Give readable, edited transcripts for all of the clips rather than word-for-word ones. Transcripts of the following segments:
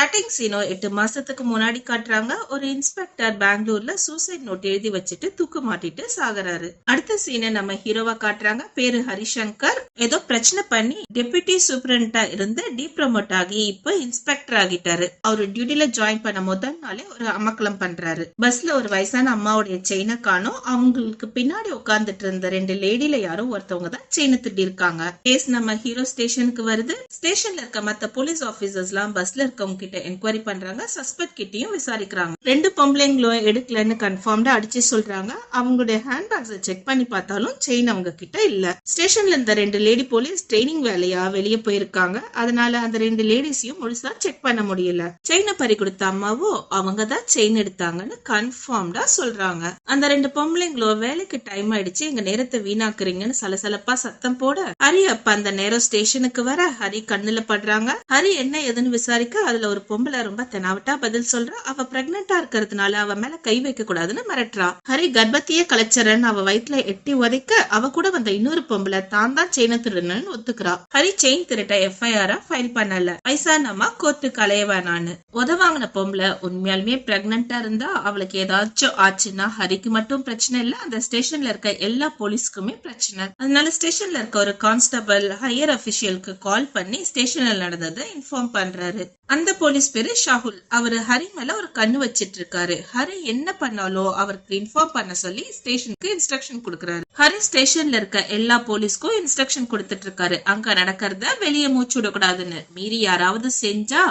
Starting சீனோ 8 மாசத்துக்கு முன்னாடி காட்டுறாங்க. ஒரு இன்ஸ்பெக்டர் பெங்களூர்ல சூசைட் நோட் எழுதி வச்சுட்டு தூக்கு மாட்டிட்டு சாகுறாரு. அடுத்த சீனை நம்ம ஹீரோவா காட்டுறாங்க. பேரு ஹரிசங்கர். ஏதோ பிரச்சனை பண்ணி டெபுட்டி சூப்பரண்டா இருந்து டீப்ரமோட் ஆகி இப்ப இன்ஸ்பெக்டர் ஆகிட்டாரு. அவரு டியூட்டில ஜாயின் பண்ண முதல் நாளே ஒரு அமக்கலம் பண்றாரு. பஸ்ல ஒரு வயசான அம்மாவுடைய செயினை காணும். அவங்களுக்கு பின்னாடி உட்கார்ந்துட்டு இருந்த 2 லேடில யாரோ ஒருத்தவங்க தான் செயினை திட்டி இருக்காங்க. கேஸ் நம்ம ஹீரோ ஸ்டேஷனுக்கு வருது. ஸ்டேஷன்ல இருக்க மத்த போலீஸ் ஆபீசர்ஸ் எல்லாம் பஸ்ல இருக்கவங்க கிட்ட என்கொயரி பண்றாங்க. சஸ்பெக்ட் கிட்டயும் விசாரிக்கிறாங்க. 2 பொம்பளைங்களும் எடுக்கலன்னு கன்ஃபார்ம்டா அடிச்சு சொல்றாங்க. அவங்களுடைய ஹேண்ட்பேக்ஸை செக் பண்ணி பார்த்தாலும் செயின் அவங்க கிட்ட இல்ல. ஸ்டேஷன்ல இருந்த 2 லேடி போலீஸ் ட்ரைனிங் வேலையா வெளியே போயிருக்காங்க. அதனால அந்த 2 லேடிஸையும் முழுசா செக் பண்ண முடியல. செயினை பறி கொடுத்த அம்மாவோ அவங்க தான் செயின் எடுத்தாங்கன்னு கன்ஃபார்ம்டா சொல்றாங்க. அந்த 2 பொம்பளைங்களும் வேலைக்கு டைம் ஆயிடுச்சு, எங்க நேரத்தை வீணாக்குறீங்கன்னு சலசலப்பா சத்தம் போட ஹரி அப்ப அந்த நேரம் ஸ்டேஷனுக்கு வர ஹரி கண்ணுல படுறாங்க. ஹரி என்ன ஏதுன்னு விசாரிக்க அதுல ஒரு பொம்பளை ரொம்ப தெனாவட்டா பதில் சொல்றா. அவ பிரெக்னெண்டா இருக்கிறதுனால அவ மேல கை வைக்க கூடாதுன்னு மிரட்டுறா. ஹரி கர்ப்பத்தையே கலைச்சரன் அவ வயிற்றுல எட்டி உதைக்க அவ கூட வந்த இன்னொரு பொம்பளை தான் செயினை திருடன்னு ஒத்துக்கிறா. ஹரி செயின் திருட்ட FIR ஃபைல் பண்ணல. வயசானம்மா கோர்ட்டுக்கு அலைய வேணான்னு. உதவாங்கின பொம்பளை உண்மையாலுமே பிரெக்னெண்டா இருந்தா அவளுக்கு ஏதாச்சும் ஆச்சுன்னா ஹரிக்கு மட்டும் பிரச்சனை இல்ல, அந்த ஸ்டேஷன்ல இருக்க எல்லா போலீஸ்க்குமே பிரச்சனை. அதனால ஸ்டேஷன்ல இருக்க ஒரு கான்ஸ்டபிள் ஹையர் அபிஷியலுக்கு கால் பண்ணி ஸ்டேஷன்ல நடந்ததை இன்ஃபார்ம் பண்றாரு. அந்த போலீஸ் பேரு ஷாகுல். அவரு ஹரி மேல ஒரு கண்ணு வச்சிட்டு இருக்காரு. ஹரி என்ன பண்ணாலோ அவருக்கு இன்ஃபார்ம் பண்ண சொல்லி ஸ்டேஷனுக்கு இன்ஸ்ட்ரக்ஷன் கொடுக்கறாரு. ஹரி ஸ்டேஷன்ல இருக்க எல்லா போலீஸ்க்கும் இன்ஸ்ட்ரக்ஷன் கொடுத்துட்டு இருக்காரு. அங்க நடக்கிறத வெளியே மூச்சு விடக்கூடாதுன்னு. மீறி யாராவது செஞ்சா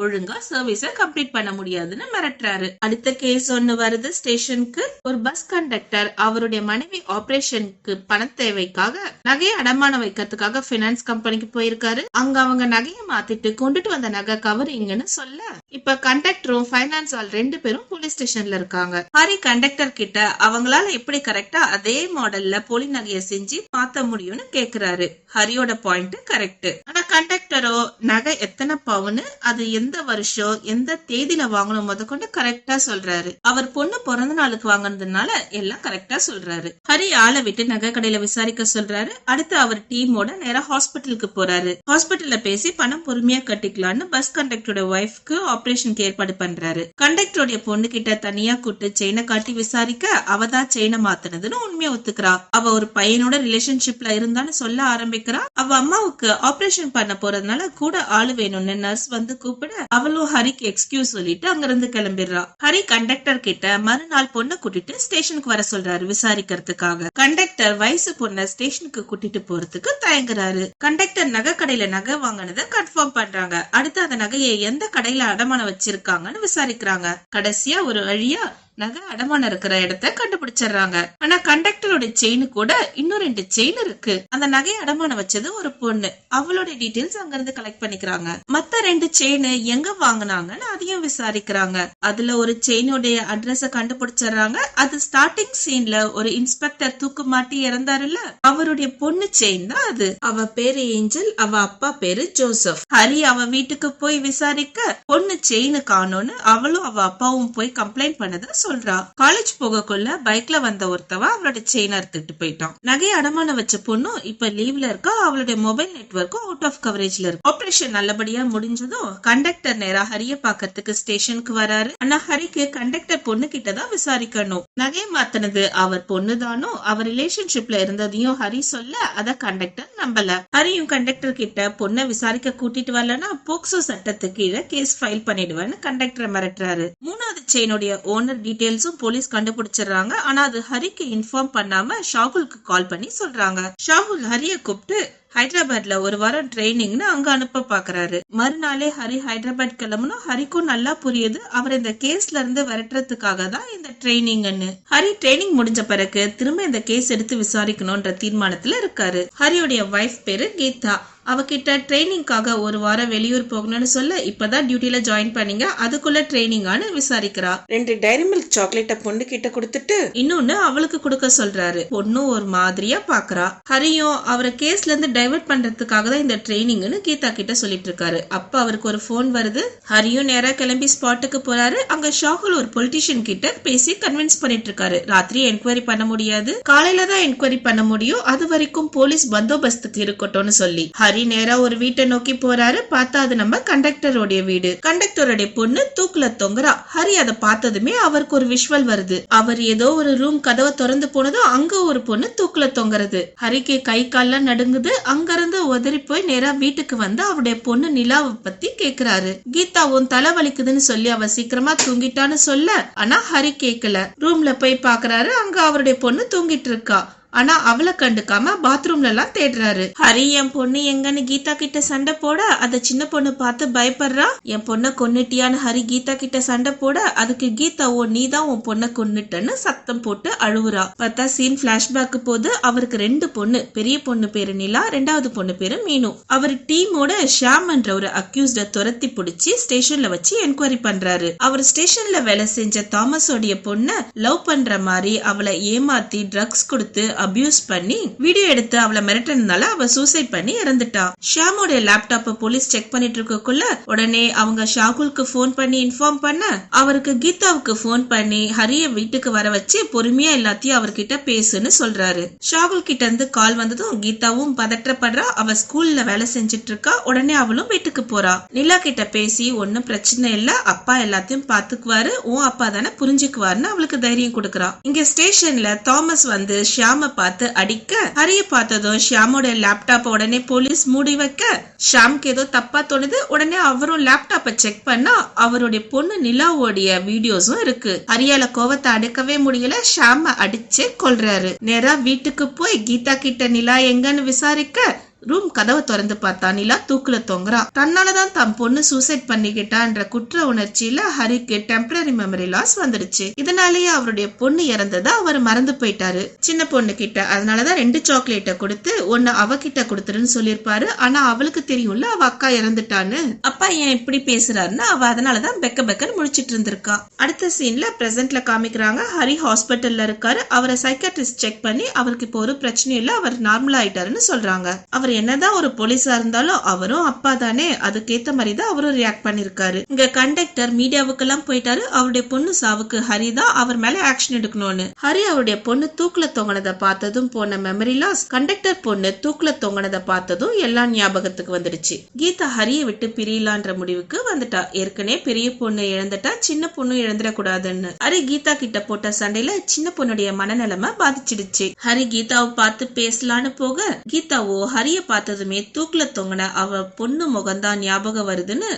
ஒழுங்கா சர்வீஸ கம்ப்ளீட் பண்ண முடியாதுன்னு மிரட்டுறாரு. அடுத்த கேஸ் ஒண்ணு வருது ஸ்டேஷனுக்கு. ஒரு பஸ் கண்டக்டர் அவருடைய மனைவி ஆபரேஷனுக்கு பண தேவைக்காக நகையை அடமானம் வைக்கிறதுக்காக பினான்ஸ் கம்பெனிக்கு போயிருக்காரு. அங்க அவங்க நகையை மாத்திட்டு கொண்டுட்டு வந்த நகை கவரிங்னு சொல்ல இப்ப கண்டக்டரும் பைனான்ஸ் ஆள் 2 பேரும் போலீஸ் ஸ்டேஷன்ல இருக்காங்க. ஹரி கண்டக்டர் கிட்ட அவங்களால எப்படி கரெக்டா அதே மாடல்ல போலி நகையை செஞ்சு மாத்த முடியும்னு கேக்குறாரு. ஹரியோட பாயிண்ட் கரெக்ட். ஆனா கண்டக்டரோ நகை எத்தனை பவுன், அது எந்த வருஷம் எந்த தேதியில வாங்கணும் முதற்கொண்டு கரெக்டா சொல்றாரு. அவர் பொண்ணு பிறந்த நாளுக்கு வாங்கினதுனால எல்லாம் கரெக்டா சொல்றாரு. ஹரி ஆளை விட்டு நகை கடையில விசாரிக்க சொல்றாரு. அடுத்து அவர் டீமோட நேரா ஹாஸ்பிட்டலுக்கு போறாரு. ஹாஸ்பிட்டல்ல பேசி பணம் பொறுமையா கட்டிக்கலான்னு பஸ் கண்டக்டரோட ஒய்ஃப்க்கு ஆபரேஷனுக்கு ஏற்பாடு பண்றாரு. கண்டக்டருடைய பொண்ணு கிட்ட தனியா கூட்டு செயினை காட்டி விசாரிக்க அவதான் செயினை மாத்தினதுன்னு உண்மையா ஒத்துக்கிறா. அவ ஒரு பையனோட ரிலேஷன்ஷிப்ல இருந்தான்னு சொல்ல ஆரம்பிக்கிறா. அவ அம்மாவுக்கு ஆபரேஷன் பண்ண போறதுனால கூட ஆளு வேணும்னு நர்ஸ் வந்து கூப்பிட அவளும் ஹரிக்கு எக்ஸ்கியூஸ் சொல்லிட்டு அங்கிருந்து கிளம்பிடுறா. ஹரி கண்டக்டர் கிட்ட மறுநாள் பொண்ணை கூட்டிட்டு ஸ்டேஷனுக்கு வர சொல்றாரு விசாரிக்கிறதுக்காக. கண்டக்டர் வயசு பொண்ண ஸ்டேஷனுக்கு கூட்டிட்டு போறதுக்கு தயங்குறாரு. கண்டக்டர் நகை கடையில நகை வாங்கினதை கன்ஃபார்ம் பண்றாங்க. அடுத்து அந்த நகையை எந்த கடையில அடமானம் வச்சிருக்காங்கன்னு விசாரிக்கிறாங்க. கடைசியா ஒரு வழியா நகை அடமானம் இருக்கிற இடத்த கண்டுபிடிச்சிடுறாங்க. ஆனா கண்டக்டரோட செயின் கூட இன்னும் 2 செயின் இருக்கு. அந்த நகையை அடமானம் வச்சது ஒரு பொண்ணு. அவளோட டீடைல்ஸ் அங்க இருந்து கலெக்ட் பண்ணிக்கிறாங்க. மத்த 2 செயின் எங்க வாங்கினாங்கன்னு அதையும் விசாரிக்கிறாங்க. அதுல ஒரு செயினோட அட்ரஸ கண்டுபிடிச்சிடுறாங்க. அது ஸ்டார்டிங் சீன்ல ஒரு இன்ஸ்பெக்டர் தூக்கு மாட்டி இறந்தாருல்ல, அவருடைய பொண்ணு செயின் தான் அது. அவ பேரு ஏஞ்சல், அவ அப்பா பேரு ஜோசப். ஹரி அவ வீட்டுக்கு போய் விசாரிக்க பொண்ணு செயின் காணோன்னு அவளும் அவ அப்பாவும் போய் கம்ப்ளைண்ட் பண்ணத சொல்றா. காலேஜ் போகக்குள்ள பைக்ல வந்த ஒருத்தவ அவளோட செயின் அறுத்துட்டு போயிட்டான். நகையை அடமான வச்ச பொண்ணும் இப்ப லீவ்ல இருக்கா. அவளுடைய மொபைல் நெட்வொர்க்கும் அவுட் ஆஃப் கவரேஜ்ல இருக்கு. ஆபரேஷன் நல்லபடியா முடிஞ்சதும் கண்டக்டர் நேரா ஹரிய பாக்கிறதுக்கு ஸ்டேஷனுக்கு வராரு. ஆனா ஹரிக்கு கண்டக்டர் பொண்ணு கிட்டதான் விசாரிக்கணும். நகையை மாத்தினது அவர் பொண்ணுதானோ அவர் ரிலேஷன்ஷிப்ல இருந்ததையும் ஹரி சொல்ல அத கண்டக்டர் நம்பல. ஹரியும் கண்டக்டர் கிட்ட பொண்ணை விசாரிக்க கூட்டிட்டு வரலன்னா போக்சோ சட்டத்துக்கு கீழே கேஸ் ஃபைல் பண்ணிடுவேன்னு கண்டக்டர் மிரட்டுறாரு. 3வது செயினுடைய ஓனர் டீடைல்ஸும் போலீஸ் கண்டுபிடிச்சிடுறாங்க. ஆனா அது ஹரிக்கு இன்ஃபார்ம் பண்ணாம ஷாகுலுக்கு கால் பண்ணி சொல்றாங்க. ஷாகுல் ஹரிய கூப்பிட்டு ஹைதராபாத்ல ஒரு வாரம் ட்ரைனிங்னு அங்க அனுப்ப பாக்குறாரு. மறுநாளே ஹரி ஹைதராபாத் கிளம்பணும். ஹரிக்கும் நல்லா புரியுது அவர் இந்த கேஸ்ல இருந்து விரட்டுறதுக்காக தான் இந்த ட்ரைனிங்னு. ஹரி ட்ரைனிங் முடிஞ்ச பிறகு திரும்ப இந்த கேஸ் எடுத்து விசாரிக்கணும்ன்ற தீர்மானத்துல இருக்காரு. ஹரியோடைய வைஃப் பேரு கீதா. அவகிட்ட ட்ரைனிங்காக ஒரு வாரம் வெளியூர் போகணும்னு சொல்ல இப்பதான் டியூட்டில ஜாயின் பண்ணீங்க, அதுக்குள்ள ட்ரைனிங்கானு விசாரிக்கிறா. 2 டைரி மில்க் சாக்லேட்ட பொண்ணு கிட்ட கொடுத்துட்டு இன்னொன்னு அவளுக்கு கொடுக்க சொல்றாரு. பொண்ணும் ஒரு மாதிரியா பாக்குறா. ஹரியும் அவரை கேஸ்ல இருந்து டைவர்ட் பண்றதுக்காக தான் இந்த ட்ரைனிங்னு கீதா கிட்ட சொல்லிட்டு இருக்காரு. அப்ப அவருக்கு ஒரு போன் வருது. ஹரியும் நேரா கிளம்பி ஸ்பாட்டுக்கு போறாரு. அங்க ஷாகுல் ஒரு பொலிட்டிஷியன் கிட்ட பேசி கன்வின்ஸ் பண்ணிட்டு இருக்காரு. ராத்திரி என்கொயரி பண்ண முடியாது, காலையில தான் என்கொயரி பண்ண முடியும், அது வரைக்கும் போலீஸ் பந்தோபஸ்துக்கு இருக்கட்டும்னு சொல்லி ஹரி நேரா ஒரு வீட்டை நோக்கி போறாரு. பார்த்தா அது நம்ம கண்டக்டரோடைய வீடு. கண்டக்டரோடைய பொண்ணு தூக்குல தொங்குறா. ஹரி அதை பார்த்ததுமே அவருக்கு ஒரு விஷுவல் வருது. அவர் ஏதோ ஒரு ரூம் கதவை திறந்து போனதும் அங்க ஒரு பொண்ணு தூக்குல தொங்குறது. ஹரிக்கு கை கால்லாம் நடுங்குது. அங்க இருந்து உதறி போய் நேரா வீட்டுக்கு வந்து அவருடைய பொண்ணு நிலாவை பத்தி கேக்குறாரு. கீதா உன் தலை வலிக்குதுன்னு சொல்லி அவ சீக்கிரமா தூங்கிட்டான்னு சொல்ல, ஆனா ஹரி கேக்கல. ரூம்ல போய் பாக்குறாரு. அங்க அவருடைய பொண்ணு தூங்கிட்டு இருக்கா. ஆனா அவளை கண்டுக்காம பாத்ரூம்ல எல்லாம் தேடுறாரு. ஹரி என் பொண்ணு எங்கன்னு கீதா கிட்ட சண்டை போட அந்த சின்ன பொண்ணு பார்த்து பயப்படுறா. என் பொண்ணை கொன்னுட்டியான்னு ஹரி கீதா கிட்ட சண்டை போட அதுக்கு கீதா ஓ நீதான் உன் பொண்ணை கொன்னுட்டன்னு சத்தம் போட்டு அழுவுறா. பார்த்தா சீன் பிளாஷ்பேக் போது. அவருக்கு 2 பொண்ணு. பெரிய பொண்ணு பேரு நிலா, 2வது பொண்ணு பேரு மீனு. அவர் டீமோட ஷாம் என்ற ஒரு அக்யூஸ்ட துரத்தி பிடிச்சி ஸ்டேஷன்ல வச்சு என்கொயரி பண்றாரு. அவர் ஸ்டேஷன்ல வேலை செஞ்ச தாமஸோடைய பொண்ண லவ் பண்ற மாதிரி அவளை ஏமாத்தி ட்ரக்ஸ் கொடுத்து அபியூஸ் பண்ணி வீடியோ எடுத்து அவளை மிரட்டினால அவ சூசைட் பண்ணி இறந்துட்டா. ஷாமோட லேப்டாப்ப போலீஸ் செக் பண்ணிட்டு இருக்கக்குள்ள உடனே அவங்க ஷாகுலுக்கு போன் பண்ணி இன்ஃபார்ம் பண்ண அவருக்கு கீதாவுக்கு போன் பண்ணி ஹரிய வீட்டுக்கு வர வச்சு பொறுமையா எல்லாத்தையும் அவர்கிட்ட பேசுன்னு சொல்றாரு. ஷாகுல் கிட்ட இருந்து கால் வந்ததும் கீதாவும் பதற்றப்படுறா. அவ ஸ்கூல்ல வேலை செஞ்சிட்டு இருக்கா. உடனே அவளும் வீட்டுக்கு போறா. நிலா கிட்ட பேசி ஒன்னும் பிரச்சனை இல்ல, அப்பா எல்லாத்தையும் பாத்துக்குவாரு, உன் அப்பா தானே புரிஞ்சுக்குவாருன்னு அவளுக்கு தைரியம் கொடுக்கறா. இங்க ஸ்டேஷன்ல தாமஸ் வந்து ஷியாம பார்த்து அடிக்க ஹரிய பார்த்ததும் ஷியாமோட லேப்டாப் உடனே போலீஸ் மூடி வைக்க ஷியாமுக்கு ஏதோ தப்பா தோணுது. உடனே அவரும் லேப்டாப்ப செக் பண்ணா அவருடைய பொண்ணு நிலாவோடைய வீடியோஸும் இருக்கு. ஹரியால கோவத்தை அடக்கவே முடியல. ஷியாம அடிச்சு கொல்றாரு. நேரா வீட்டுக்கு போய் கீதா கிட்ட நிலா எங்கன்னு விசாரிக்க ரூம் கதவை திறந்து பார்த்தா நிலா தூக்குல தொங்குறா. தன்னாலதான் தம் பொண்ணு சூசைட் பண்ணிக்கிட்டான்ற குற்ற உணர்ச்சியில ஹரிக்கு டெம்பரரி மெமரி லாஸ் வந்துடுச்சு. இதனாலேயே அவருடைய பொண்ணு இறந்ததை அவர் மறந்து போயிட்டாரு சின்ன பொண்ணு கிட்ட. அதனாலதான் 2 சாக்லேட்டை கொடுத்து ஒன்னு அவகிட்ட கொடுத்துருன்னு சொல்லிருப்பாரு. ஆனா அவளுக்கு தெரியும்ல அவ அக்கா இறந்துட்டான்னு. அப்பா ஏன் இப்படி பேசுறாருன்னு அவ அதனாலதான் பெக்க பெக்கன்னு முடிச்சிட்டு இருந்திருக்கா. அடுத்த சீன்ல பிரசன்ட்ல காமிக்கிறாங்க. ஹரி ஹாஸ்பிட்டல்ல இருக்காரு. அவரை சைக்காட்ரிஸ்ட் செக் பண்ணி அவருக்கு இப்போ ஒரு பிரச்சனையும் இல்ல, அவர் நார்மல் ஆயிட்டாருன்னு சொல்றாங்க. அவர் என்னதான் ஒரு போலீஸா இருந்தாலும் அவரும் அப்பா தானே, அதுக்கேத்த மாதிரி தான் அவரும் ரியாக்ட் பண்ணிருக்காரு. இங்க கண்டக்டர் மீடியாவுக்கு எல்லாம் போயிட்டாரு. அவருடைய பொண்ணு சாவுக்கு ஹரி தான் அவர் மேல ஆக்ஷன் எடுக்கணும்னு. ஹரி அவருடைய பொண்ணு தூக்குல தொங்கினதை பார்த்ததும் போன மெமரி லாஸ், கண்டக்டர் பொண்ணு தூக்குல தொங்கினதை பார்த்ததும் எல்லாம் ஞாபகத்துக்கு வந்துடுச்சு. கீதா ஹரியை விட்டு பிரியலான்ற முடிவுக்கு வந்துட்டா. ஏற்கனவே பெரிய பொண்ணு இழந்துட்டா, சின்ன பொண்ணு இழந்துடக்கூடாதுன்னு. ஹரி கீதா கிட்ட போட்ட சண்டையில சின்ன பொண்ணுடைய மனநிலைமை பாதிச்சிடுச்சு. ஹரி கீதாவை பார்த்து பேசலான்னு போக கீதாவோ ஹரிய பார்த்ததுமே தூக்குல தொங்கின அவ பொண்ணு முகம்தான் ஞாபகம் வருதுன்னு,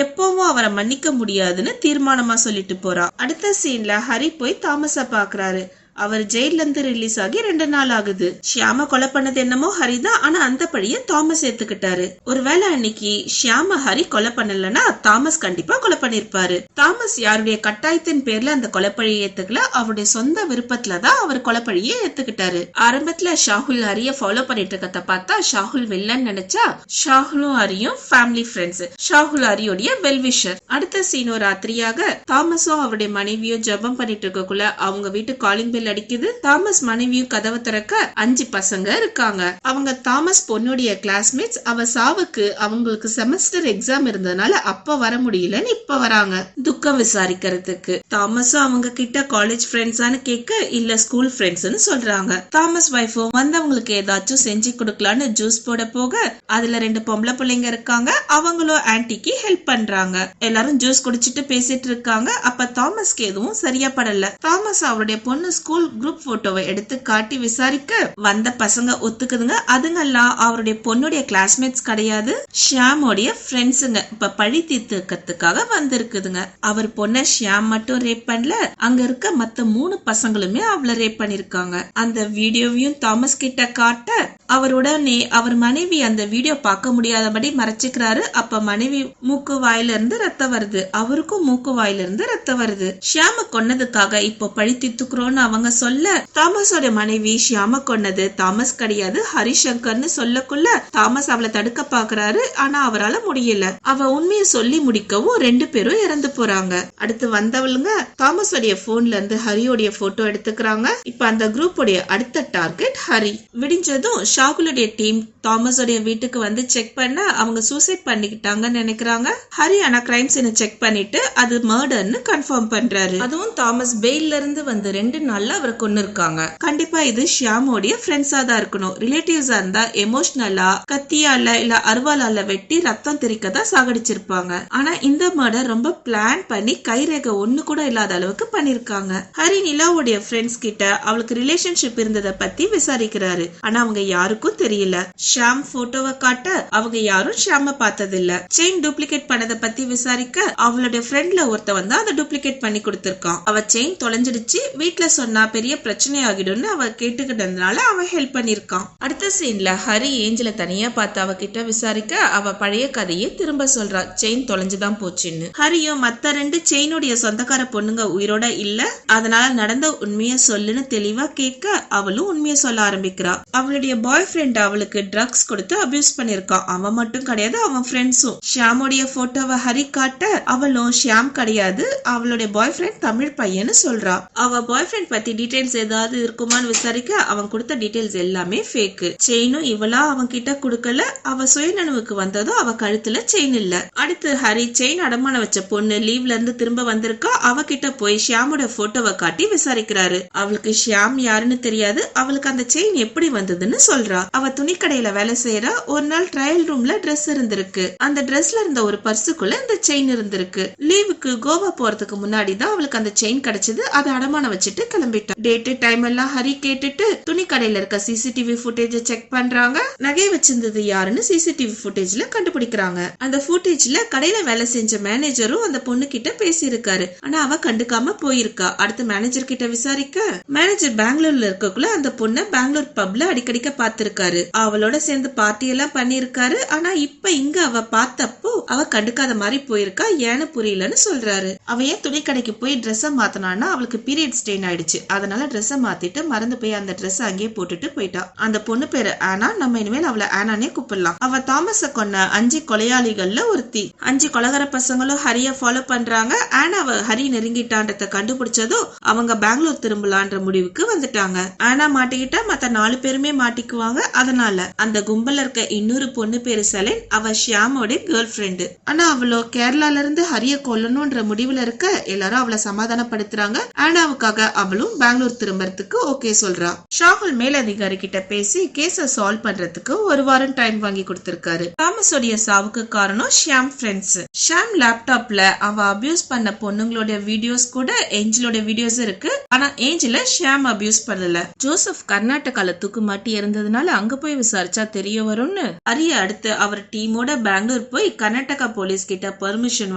எப்பவும் அவரை மன்னிக்க முடியாதுன்னு தீர்மானமா சொல்லிட்டு போறா. அடுத்த சீன்ல ஹரி போய் தாமஸ பாக்குறாரு. அவர் ஜெயில இருந்து ரிலீஸ் ஆகி 2 நாள் ஆகுது. ஷியாம கொலை பண்ணது என்னமோ ஹரிதான், ஆனா அந்த படிய தாமஸ் ஏத்துக்கிட்டாரு. ஒருவேளை அன்னைக்கு ஷியாம ஹரி கொலை பண்ணலன்னா தாமஸ் கண்டிப்பா கொலை பண்ணிருப்பாரு. தாமஸ் யாருடைய கட்டாயத்தின் பேர்ல அந்த கொலைப்பழியை ஏத்துக்கல, அவருடைய சொந்த விருப்பத்துலதான் அவர் கொலைப்பழியை ஏத்துக்கிட்டாரு. ஆரம்பத்துல ஷாகுல் ஹரிய ஃபாலோ பண்ணிட்டு இருக்கத பார்த்தா ஷாகுல் வில்லன் நினைச்சா ஷாகுலும் ஹரியும் ஃபேமிலி ஃப்ரெண்ட்ஸ். ஷாகுல் ஹரியோடைய வெல்விஷர். அடுத்த சீனோ ராத்திரியாக தாமஸும் அவருடைய மனைவியும் ஜெபம் பண்ணிட்டு இருக்கக்குள்ள அவங்க வீட்டு காலிங் பெல் அடிக்குது. தாமஸ் மனைவியும் கதவை திறக்க 5 பசங்க இருக்காங்க. அவங்க தாமஸ் பொண்ணுடைய கிளாஸ்மேட்ஸ். அவ சாவுக்கு அவங்களுக்கு செமஸ்டர் எக்ஸாம் இருந்ததுனால அப்ப வர முடியலன்னு இப்ப வராங்க துக்கம் விசாரிக்கிறதுக்கு. தாமஸும் அவங்க கிட்ட காலேஜ் ஃப்ரெண்ட்ஸான்னு கேட்க இல்ல ஸ்கூல் ஃப்ரெண்ட்ஸ்னு சொல்றாங்க. தாமஸ் வைஃபும் வந்தவங்களுக்கு ஏதாச்சும் செஞ்சு கொடுக்கலான்னு ஜூஸ் போட போக அதுல 2 பொம்பளை பிள்ளைங்க இருக்காங்க. அவங்களும் ஆன்டிக்கு ஹெல்ப் பண்றாங்க. எல்லாரும் ஜூஸ் குடிச்சிட்டு பேசிட்டு இருக்காங்க. அப்ப தாமஸ்க்கு எதுவும் சரியா படல. தாமஸ் அவருடைய பொண்ணு ஸ்கூல் குரூப் போட்டோவை எடுத்து காட்டி விசாரிக்க வந்த பசங்க ஒத்துக்குதுங்க. அதுங்கெல்லாம் அவருடைய பொண்ணுடைய கிளாஸ்மேட்ஸ் கிடையாது, ஷியாமோடைய ஃப்ரெண்ட்ஸுங்க. இப்ப பழி தீர்த்துக்கிறதுக்காக வந்திருக்குதுங்க. அவர் பொண்ண ஷியாம் மட்டும் ரேப் பண்ணல, அங்க இருக்க மத்த 3 பசங்களுமே அவளை ரேப் பண்ணிருக்காங்க. அந்த வீடியோவையும் தாமஸ் கிட்ட காட்ட அவருடனே அவர் மனைவி அந்த வீடியோ பார்க்க முடியாதபடி மறைச்சுக்கிறாரு. அப்ப மனைவி மூக்கு வாயில இருந்து ரத்தம் வருது, அவருக்கும் மூக்கு வாயில இருந்து ரத்தம் வருது. ஷியாம கொன்னதுக்காக இப்போ பழி தீர்த்துக்கிறோன்னு அவங்க அவங்க சொல்ல தாமஸோட மனைவி ஷியாம கொன்னது தாமஸ் கிடையாது ஹரிசங்கர்னு சொல்லக்குள்ள தாமஸ் அவளை தடுக்க பாக்குறாரு. ஆனா அவரால முடியல. அவ உண்மையை சொல்லி முடிக்கவும் 2 பேரும் இறந்து போறாங்க. அடுத்து வந்தவளுங்க தாமஸோடைய போன்ல இருந்து ஹரியோடைய போட்டோ எடுத்துக்கிறாங்க. இப்ப அந்த குரூப்போடைய அடுத்த டார்கெட் ஹரி. விடிஞ்சதும் ஷாகுலுடைய டீம் தாமஸோடைய வீட்டுக்கு வந்து செக் பண்ண அவங்க சூசைட் பண்ணிக்கிட்டாங்கன்னு நினைக்கிறாங்க. ஹரி ஆனா கிரைம் சீனை செக் பண்ணிட்டு அது மர்டர்னு கன்ஃபார்ம் பண்றாரு. அதுவும் தாமஸ் பெயில்ல இருந்து வந்து 2 நாள்ல அவரை கொன்னு இருக்காங்க. கண்டிப்பா இது ஷியாமோடைய ஃப்ரெண்ட்ஸா தான் இருக்கணும். ரிலேட்டிவ்ஸா இருந்தா எமோஷனலா கத்தியால இல்ல அருவாலால வெட்டி ரத்தம் தெரிக்கதா சாகடிச்சிருப்பாங்க. ஆனா இந்த மர்டர் ரொம்ப பிளான் பண்ணி கைரேகை ஒண்ணு கூட இல்லாத அளவுக்கு பண்ணிருக்காங்க. ஹரி நிலாவுடைய ஃப்ரெண்ட்ஸ் கிட்ட அவளுக்கு ரிலேஷன்ஷிப் இருந்தத பத்தி விசாரிக்கிறாரு. ஆனா அவங்க யாருக்கும் தெரியல. ஷியாம் போட்டோவை காட்ட அவங்க யாரும் ஷியாம பார்த்தது இல்ல. செயின் டூப்ளிகேட் பண்ணத பத்தி விசாரிக்க அவளுடைய ஃப்ரெண்ட்ல ஒருத்த வந்து அதை டூப்ளிகேட் பண்ணி கொடுத்திருக்கான். அவ செயின் தொலைஞ்சிடுச்சு, வீட்டுல சொன்னா பெரிய பிரச்சனை ஆகிடும்னு அவ கேட்டுக்கிட்டதுனால அவன் ஹெல்ப் பண்ணிருக்கான். அடுத்த சீன்ல ஹரி ஏஞ்சல தனியா பார்த்து அவ கிட்ட விசாரிக்க அவ பழைய கதையை திரும்ப சொல்றா. செயின் தொலைஞ்சுதான் போச்சுன்னு. ஹரியும் மத்த 2 செயினுடைய சொந்தக்கார பொண்ணுங்க உயிரோட இல்ல, அதனால நடந்த உண்மைய சொல்லுன்னு தெளிவா கேட்க அவளும் உண்மைய சொல்ல ஆரம்பிக்கிறா. அவளுடைய பாய் ஃப்ரெண்ட் அவளுக்கு ட்ரக்ஸ் கொடுத்து அபியூஸ் பண்ணிருக்கான். அவன் மட்டும் கிடையாது, அவன் ஃப்ரெண்ட்ஸும். ஷியாமுடைய போட்டோவை ஹரி காட்ட அவளும் ஷியாம் கிடையாது, அவளுடைய பாய் ஃப்ரெண்ட் தமிழ் பையன்னு சொல்றா. அவ பாய் ஃப்ரெண்ட் பத்தி டீடைல்ஸ் ஏதாவது இருக்குமான்னு விசாரிக்க அவன் கொடுத்த டீடைல்ஸ் எல்லாமே ஃபேக். செயினும் இவளா அவன் கிட்ட குடுக்கல. அவ சுயநனவுக்கு வந்ததும் அவ கழுத்துல செயின் இல்ல. அடுத்து ஹரி செயின் அடமான வச்ச பொண்ணு லீவ்ல இருந்து திரும்ப வந்திருக்கா. அவகிட்ட போய் ஷியாமோட போட்டோவை காட்டி விசாரிக்கிறாரு. அவளுக்கு ஷியாம் யாருன்னு தெரியாது. அவளுக்கு அந்த செயின் எப்படி வந்ததுன்னு சொல்றா. அவ துணி கடையில வேலை செய்யறா. ஒரு நாள் ட்ரையல் ரூம்ல ட்ரெஸ் இருந்திருக்கு. அந்த ட்ரெஸ்ல இருந்த ஒரு பர்சுக்குள்ள இந்த செயின் இருந்திருக்கு. லீவுக்கு கோவா போறதுக்கு முன்னாடி தான் அவளுக்கு அந்த செயின் கிடைச்சது. அதை அடமான வச்சுட்டு கிளம்பிட்டான். டேட்டு டைம் எல்லாம் ஹரி கேட்டுட்டு துணி கடையில இருக்க சிசிடிவி ஃபுட்டேஜ் செக் பண்றாங்க. நகை வச்சிருந்தது யாருன்னு சிசிடிவி ஃபுட்டேஜ்ல கண்டுபிடிக்கிறாங்க. அந்த ஃபுட்டேஜ்ல கடையில வேலை செஞ்ச மேனேஜரும் அந்த பொண்ணு கிட்ட பேசியிருக்காரு. ஆனா அவ கண்டுக்காம போயிருக்கா. அடுத்து மேனேஜர் கிட்ட விசாரிக்க மேனேஜர் பெங்களூர்ல இருக்கக்குள்ள அந்த பொண்ணு பெங்களூர் பப்ல அடிக்கடிக்க பாத்திருக்காரு. அவளோட சேர்ந்து பார்ட்டி எல்லாம் பண்ணிருக்காரு. ஆனா இப்ப இங்க அவ பார்த்தப்போ அவ கண்டுக்காத மாதிரி போயிருக்கா. ஏன்னு புரியலன்னு சொல்றாரு. அவ ஏன் துணி கடைக்கு போய் ட்ரெஸ் மாத்தினான்னா அவளுக்கு பீரியட் ஸ்டெயின் ஆயிடுச்சு. அதனால ட்ரெஸ் மாத்திட்டு மறந்து போய் அந்த ட்ரெஸ் அங்கேயே போட்டுட்டு போயிட்டா. அந்த பொண்ணு பேரு ஆனா, நம்ம இனிமேல் அவளை ஆனானே கூப்பிடலாம். அவ தாமஸ கொன்ன 5 கொலையாளிகள்ல ஒருத்தி. 5 கொலகார பசங்களும் ஹரிய ஃபாலோ பண்றாங்க. ஆனாவ ஹரி நெருங்கிட்டான்றத கண்டுபிடிச்சதும் அவங்க பெங்களூர் திரும்பலான்ற முடிவுக்கு வந்துட்டாங்க. ஆனா மாட்டிக்கிட்டா மத்த 4 பேருமே மாட்டிக்குவாங்க. அதனால அந்த கும்பல இருக்க இன்னொரு பொண்ணு பேரு செலின். அவ ஷியாமோட கேர்ள் ஃப்ரெண்டு. ஆனா அவளோ கேரளால இருந்து ஹரிய கொல்லணும்ன்ற முடிவுல இருக்க எல்லாரும் அவளை சமாதானப்படுத்துறாங்க. ஆனாவுக்காக அவளும் பெங்களூர் திரும்பறதுக்கு ஓகே சொல்றா. ஷாகுல் மேலதிகாரி கிட்ட பேசி கேஸ சால்வ் பண்றதுக்கு 1 வாரம் டைம் வாங்கி கொடுத்திருக்காரு. தாமஸோடைய சாவுக்கு காரணம் ஷியாம் ஃப்ரெண்ட்ஸ். ஷியாம் லேப்டாப்ல அவ அபியூஸ் பண்ண பொண்ணுங்களோட வீடியோஸ் கூட ஏஞ்சலோட வீடியோஸ் இருக்கு. ஆனா ஏஞ்சல ஷியாம் அபியூஸ் பண்ணல. ஜோசப் கர்நாடகால தூக்கு மாட்டி இருந்ததுனால அங்க போய் விசாரிச்சா தெரிய வரும்னு ஹரிய அடுத்து அவர் டீமோட பெங்களூர் போய் கர்நாடகா போலீஸ் கிட்ட பெர்மிஷன்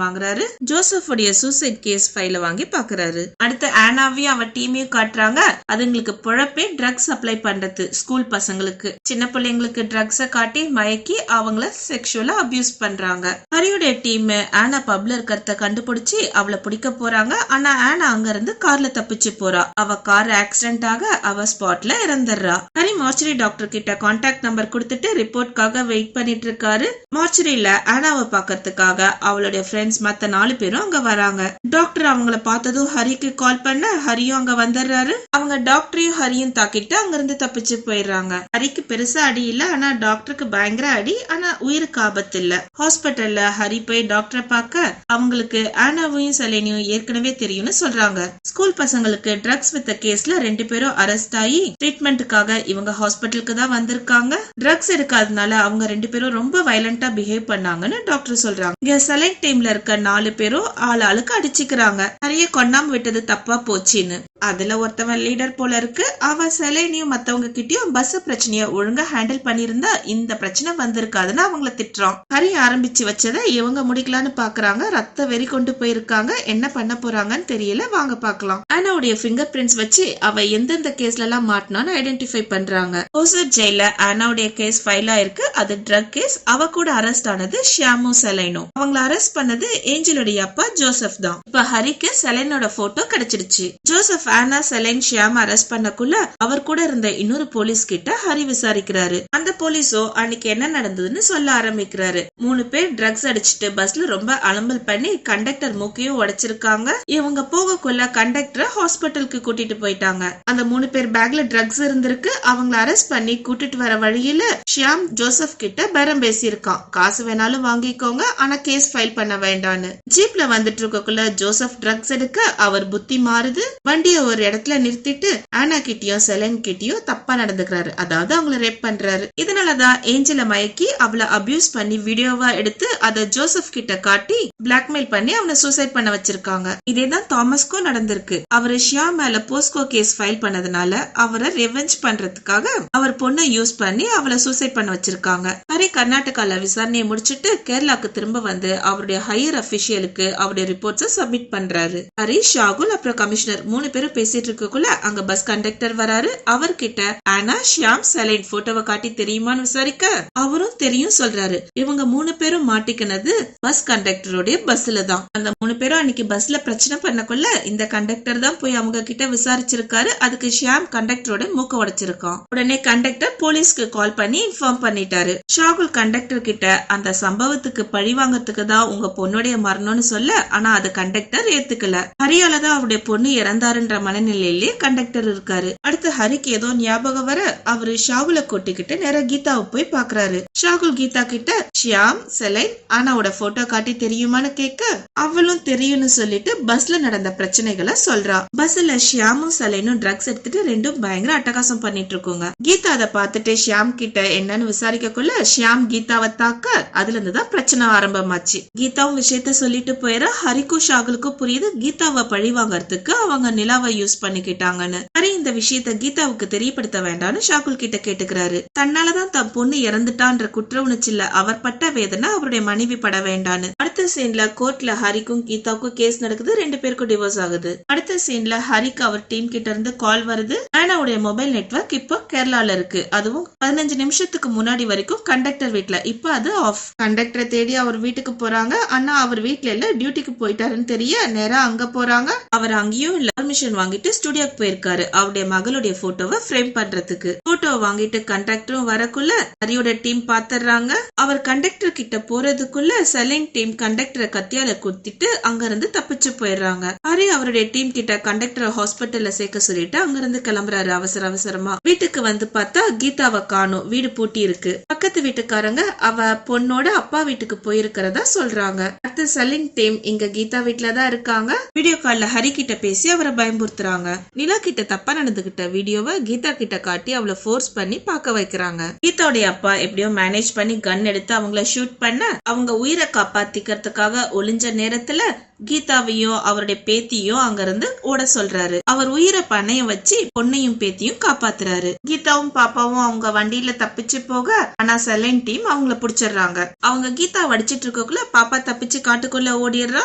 வாங்குறாரு. ஜோசப் உடைய சூசைட் கேஸ் ஃபைல வாங்கி பாக்குறாரு. அடுத்து ஆனாவையும் அவ டீமையும் காட்டுறாங்க. அதுங்களுக்கு பொழப்பே ட்ரக்ஸ் அப்ளை பண்றது. ஸ்கூல் பசங்களுக்கு சின்ன பிள்ளைங்களுக்கு ட்ரக்ஸ காட்டி மயக்கி அவங்கள செக்ஷுவலா அபியூஸ் பண்றாங்க. ஹரியோட டீம் ஆனா பப்ல இருக்கிறத கண்டுபிடிச்சு அவளை பிடிக்க போறாங்க. ஆனா ஆனா அங்க இருந்து கார்ல தப்பிச்சு போறா. அவ கார் ஆக்சிடென்ட் ஆக அவ ஸ்பாட்ல இறந்துடுறா. ஹரி மார்ச்சரி டாக்டர் கிட்ட கான்டாக்ட் நம்பர் கொடுத்துட்டு ரிப்போர்ட்காக வெயிட் பண்ணிட்டு இருக்காரு. மார்ச்சரியில ஆனாவை பாக்கிறதுக்காக அவளுடைய ஃப்ரெண்ட்ஸ் மத்த 4 பேரும் அங்க வராங்க. டாக்டர் அவங்கள பார்த்ததும் ஹரிக்கு கால் பண்ண ஹரியும் அங்க வந்துடுறாரு. அவங்க டாக்டரையும் ஹரியும் தாக்கிட்டு அங்க இருந்து தப்பிச்சு போயிடுறாங்க. ஹரிக்கு பெருசா அடி இல்ல. ஆனா டாக்டருக்கு பயங்கர அடி. ஆனா உயிருக்கு ஆபத்து இல்ல. ஹாஸ்பிட்டல்ல ஹரி போய் டாக்டரை பார்க்க அவங்களுக்கு ஆனாவையும் செலினையும் ஏற்கனவே தெரியும்னு சொல்றாங்க. ஸ்கூல் பசங்களுக்கு ட்ரக்ஸ் வித்த கேஸ்ல 2 பேரும் அரெஸ்ட் ஆகி ட்ரீட்மெண்ட்டுக்காக இவங்க ஹாஸ்பிட்டலுக்கு தான் வந்திருக்காங்க. ட்ரக்ஸ் எடுக்காதனால அவங்க 2 பேரும் ரொம்ப வயலண்டா பிஹேவ் பண்ணாங்கன்னு டாக்டர் சொல்றாங்க. இங்க செலக்ட் டீம்ல இருக்க 4 பேரும் ஆளுக்கு அடிச்சுக்கிறாங்க. நிறைய கொண்டாம விட்டது தப்பா போச்சுன்னு. அதுல ஒருத்தவன் லீடர் போல இருக்கு. அவன் செலினையும் மத்தவங்க கிட்டயும் பஸ் பிரச்சனைய ஒழுங்கா ஹேண்டில் பண்ணிருந்தா இந்த பிரச்சனை வந்திருக்காதுன்னு அவங்கள திட்டுறான். ஹரி ஆரம்பிச்சு வச்சதை இவங்க முடிக்கலான்னு பாக்குறாங்க. ரத்த வெறி கொண்டு போயிருக்காங்க. என்ன பண்ண போறாங்கன்னு தெரியல. வாங்க பாக்கலாம். ஆனாவுடைய பிங்கர் பிரிண்ட்ஸ் வச்சு அவ எந்தெந்த கேஸ்ல எல்லாம் மாட்டினான்னு ஐடென்டிஃபை பண்றாங்க. ஓசூர் ஜெயில ஆனாவுடைய கேஸ் ஃபைல் ஆயிருக்கு. அது ட்ரக் கேஸ். அவ கூட அரெஸ்ட் ஆனது ஷியாமும் செலினும். அவங்களை அரெஸ்ட் பண்ணது ஏஞ்சலுடைய அப்பா ஜோசப் தான். இப்ப ஹரிக்கு செலினோட போட்டோ கிடைச்சிடுச்சு. ஜோசப் ஆனா செலைன் ஷியாம் அரெஸ்ட் பண்ணக்குள்ள அவர் கூட இருந்த இன்னொரு போலீஸ் கிட்ட ஹரி விசாரிக்கிறாரு. அந்த போலீஸோ அன்னைக்கு என்ன நடந்ததுன்னு சொல்ல ஆரம்பிக்கிறாரு. 3 பேர் ட்ரக்ஸ் அடிச்சுட்டு பஸ்ல ரொம்ப அலம்பல் பண்ணி கண்டக்டர் மூக்கையும் உடைச்சிருக்காங்க. இவங்க போகக்குள்ள கண்டக்டரை ஹாஸ்பிட்டலுக்கு கூட்டிட்டு போயிட்டாங்க. அந்த 3 பேர் பேக்ல ட்ரக்ஸ் இருந்திருக்கு. அவங்கள அரெஸ்ட் பண்ணி கூட்டிட்டு வர வழியில ஷியாம் ஜோசப் கிட்ட பேரம் பேசியிருக்கான். காசு வேணாலும் வாங்கிக்கோங்க, ஆனா கேஸ் ஃபைல் பண்ண வேண்டான்னு. ஜீப்ல வந்துட்டு இருக்கக்குள்ள ஜோசப் ட்ரக்ஸ் எடுக்க அவர் புத்தி மாறுது. வண்டிய ஒரு இடத்துல நிறுத்திட்டு ஆனா கிட்டயும் செலன் கிட்டயும் தப்பா நடந்துக்கிறாரு. அதாவது அவங்கள ரேப் பண்றாரு. இதனாலதான் ஏஞ்சல மயக்கி அவளை அபியூஸ் பண்ணி வீடியோவா எடுத்து அதை ஜோசப் கிட்ட காட்டி பிளாக்மெயில் பண்ணி அவனை சூசைட் பண்ண வச்சிருக்காங்க. இதேதான் தாமஸ்க்கும் நடந்திருக்கு. அவரு ஷியாம் மேல போஸ்கோ கேஸ் ஃபைல் பண்ணதுனால அவரை ரெவெஞ்ச் பண்றதுக்காக அவர் பொண்ணை யூஸ் பண்ணி அவளை சூசைட் பண்ண வச்சிருக்காங்க. ஹரி கர்நாடகால விசாரணையை முடிச்சிட்டு கேரளாக்கு திரும்ப வந்து அவருடைய ஹையர் அபிஷியலுக்கு அவருடைய ரிப்போர்ட்ஸை சப்மிட் பண்றாரு. ஹரி, ஷாகுல் அப்புறம் கமிஷனர் 3 பேரும் பேசிட்டு இருக்கக்குள்ள அங்க பஸ் கண்டக்டர் வராரு. அவர்கிட்ட ஆனா ஷியாம் செலைன் போட்டோவை காட்டி தெரியுமான்னு விசாரிக்க அவரும் தெரியும் சொல்றாரு. இவங்க 3 பேரும் மாட்டிக்கினது பஸ் கண்டக்டருடைய பஸ்ல தான். அந்த 3 பேரும் அன்னைக்கு பஸ்ல பிரச்சனை பண்ணக்குள்ள இந்த கண்டக்டர் தான் போய் அவங்க கிட்ட விசாரிச்சிருக்காரு. அதுக்கு ஷியாம் கண்டக்டரோட மூக்க உடைச்சிருக்கான். உடனே கண்டக்டர் போலீஸ்க்கு கால் பண்ணி இன்ஃபார்ம் பண்ணிட்டாரு. ஷாகுல் கண்டக்டர் கிட்ட அந்த சம்பவத்துக்கு பழி வாங்கறதுக்கு தான் உங்க பொண்ணுடைய மரணம்னு சொல்ல, ஆனா அது கண்டக்டர் ஏத்துக்கல. ஹரியால தான் அவருடைய பொண்ணு இறந்தாருன்ற மனநிலையிலேயே கண்டக்டர் இருக்காரு. அடுத்து ஹரிக்கு ஏதோ ஞாபகம் வர அவரு ஷாகுல கொட்டிக்கிட்டு நேரா கீதாவை போய் பாக்குறாரு. ஷாகுல் கீதா கிட்ட ஷியாம் செலைன் ஆனாவோட போட்டோ காட்டி தெரியுமான்னு கேட்க அவளும் தெரியும்னு சொல்லிட்டு பஸ்ல நடந்த பிரச்சனைகளை சொல்றா. பஸ்ல ஷியாமும் செலைனும் ட்ரக்ஸ் எடுத்துட்டு ரெண்டும் பயங்கர அட்டகாசம் பண்ணிட்டு இருக்கோங்க. கீதா அதை பார்த்துட்டு ஷியாம் கிட்ட என்னன்னு விசாரிக்கக்குள்ள ஷியாம் கீதாவை தாக்க அதுல இருந்துதான் பிரச்சனை ஆரம்பமாச்சு. கீதாவும் விஷயத்த சொல்லிட்டு போயிட ஹரிக்கும் ஷாகுலுக்கும் புரியுது கீதாவை பழி வாங்கறதுக்கு அவங்க நிலாவை யூஸ் பண்ணிக்கிட்டாங்கன்னு. ஹரி இந்த விஷயத்த கீதாவுக்கு தெரியப்படுத்த வேண்டாம்னு ஷாகுல் கிட்ட கேட்டுக்கிறாரு. தன்னாலதான் தன் பொண்ணு இறந்துட்டான்ற குற்ற உணர்ச்சியில அவர் பட்ட வேதனை அவருடைய மனைவி பட வேண்டான்னு. அடுத்த சீன்ல கோர்ட்ல ஹரிக்கும் கீதாவுக்கும் கேஸ் நடக்குது. 2 பேருக்கும் டிவோர்ஸ் ஆகுது. அடுத்த சீன்ல ஹரிக்கு அவர் டீம் கிட்ட இருந்து கால் வருது. ஆனாவுடைய மொபைல் நெட்வொர்க் இப்போ கேரளால இருக்கு. அதுவும் 15 நிமிஷத்துக்கு முன்னாடி வரைக்கும் கண்டக்டர் வீட்ல, இப்ப அது ஆஃப். கண்டக்டரை தேடி அவர் வீட்டுக்கு போறாங்க. ஆனா அவர் வீட்ல இல்ல, டியூட்டிக்கு போயிட்டாருன்னு தெரிய நேரா அங்க போறாங்க. அவர் அங்கேயும் இல்ல, பர்மிஷன் வாங்கிட்டு ஸ்டுடியோக்கு போயிருக்காரு அவருடைய மகளுடைய போட்டோவை ஃப்ரேம் பண்றதுக்கு. போட்டோவை வாங்கிட்டு கண்டக்டரும் வரக்குள்ள ஹரியோட டீம் பாத்துறாங்க. அவர் கண்டக்டர் கிட்ட போறதுக்குள்ள செலைன் டீம் கண்டக்டரை கத்தியால குத்திட்டு அங்க இருந்து தப்பிச்சு போயிடுறாங்க. ஹரி அவருடைய டீம் கிட்ட கண்டக்டரை ஹாஸ்பிட்டல்ல சேர்க்க சொல்லிட்டு அங்க இருந்து கிளம்புறாரு அவசர அவசரமா. வீட்டுக்கு வந்து பார்த்தா கீதாவை காணோம். வீடு பூட்டி இருக்கு. பக்கத்து வீட்டுக்காரங்க அவ பொண்ணோட அப்பா வீட்டுக்கு போயிருக்கிறதா சொல்றாங்க. அடுத்து செலைன் டீம் இங்க கீதா வீட்டுலதான் இருக்காங்க. வீடியோ கால்ல ஹரி கிட்ட பேசி அவரை பயமுறுத்துறாங்க. நிலா கிட்ட தப்பா நடந்துகிட்ட வீடியோவை கீதா கிட்ட காட்டி அவளை ஃபோர்ஸ் பண்ணி பார்க்க வைக்கிறாங்க. கீதாவுடைய அப்பா எப்படியோ மேனேஜ் பண்ணி கன் எடுத்து அவங்கள ஷூட் பண்ண அவங்க உயிரை காப்பாத்திக்கிறதுக்காக ஒளிஞ்ச நேரத்துல கீதாவையும் அவருடைய பேத்தியும் அங்க இருந்து ஓட சொல்றாரு. அவர் உயிரை பணையம் வச்சு பொண்ணையும் பேத்தியும் காப்பாத்துறாரு. கீதாவும் பாப்பாவும் அவங்க வண்டியில தப்பிச்சு போக ஆனா செலைன் டீம் அவங்கள புடிச்சிடுறாங்க. அவங்க கீதா வடிச்சிட்டு இருக்கக்குள்ள பாப்பா தப்பிச்சு காட்டுக்குள்ள ஓடிடுறா.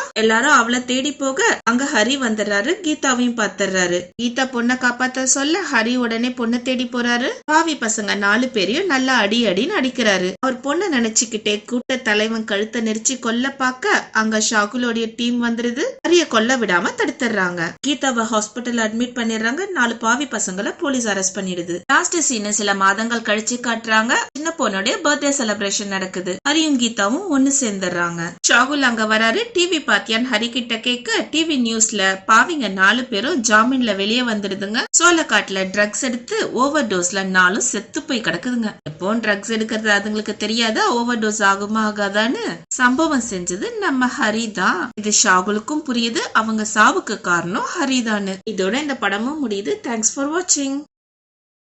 எல்லாரும் அவளை தேடி போக அங்க ஹரி வந்துடுறாரு. கீதாவையும் பாத்துறாரு. கீதா பொண்ணை காப்பாத்த சொல்ல ஹரி உடனே பொண்ணை தேடி போறாரு. பாவி பசங்க 4 பேரையும் நல்லா அடி அடின்னு அடிக்கிறாரு. அவர் பொண்ணை நினைச்சுக்கிட்டே கூட்ட தலைவன் கழுத்தை நெரிச்சு கொல்ல பாக்க அங்க ஷாகுலோடைய டீம் வந்துருது. ஹரிய கொல்ல விடாம தடுத்துறாங்க. கீதாவை ஹாஸ்பிட்டல் அட்மிட் பண்ணிடுறாங்க. 4 பாவி பசங்களை போலீஸ் அரெஸ்ட் பண்ணிடுது. லாஸ்ட் சீன் சில மாதங்கள் கழிச்சு காட்டுறாங்க. சின்ன பொண்ணுடைய பர்த்டே செலிப்ரேஷன் நடக்குது. ஹரியும் கீதாவும் ஒண்ணு சேர்ந்துடுறாங்க. ஷாகுல் அங்க வராரு. டிவி பாத்தியான் ஹரி கிட்ட கேட்க டிவி நியூஸ்ல பாவிங்க 4 பேரும் ஜாமீன்ல வெளியே வந்துடுதுங்க. சோளக்காட்டுல ட்ரக்ஸ் எடுத்து ஓவர் டோஸ்ல 4 செத்து போய் கிடக்குதுங்க. எப்போ ட்ரக்ஸ் எடுக்கிறது அதுங்களுக்கு தெரியாதா ஓவர் டோஸ் ஆகுமா ஆகாதான்னு? சம்பவம் செஞ்சது நம்ம ஹரி தான். இது ஷாகுலுக்கும் புரியுது அவங்க சாவுக்கு காரணம் ஹரிதான்னு. இதோட இந்த படமும் முடியுது. தேங்க்ஸ் ஃபார் வாட்சிங்.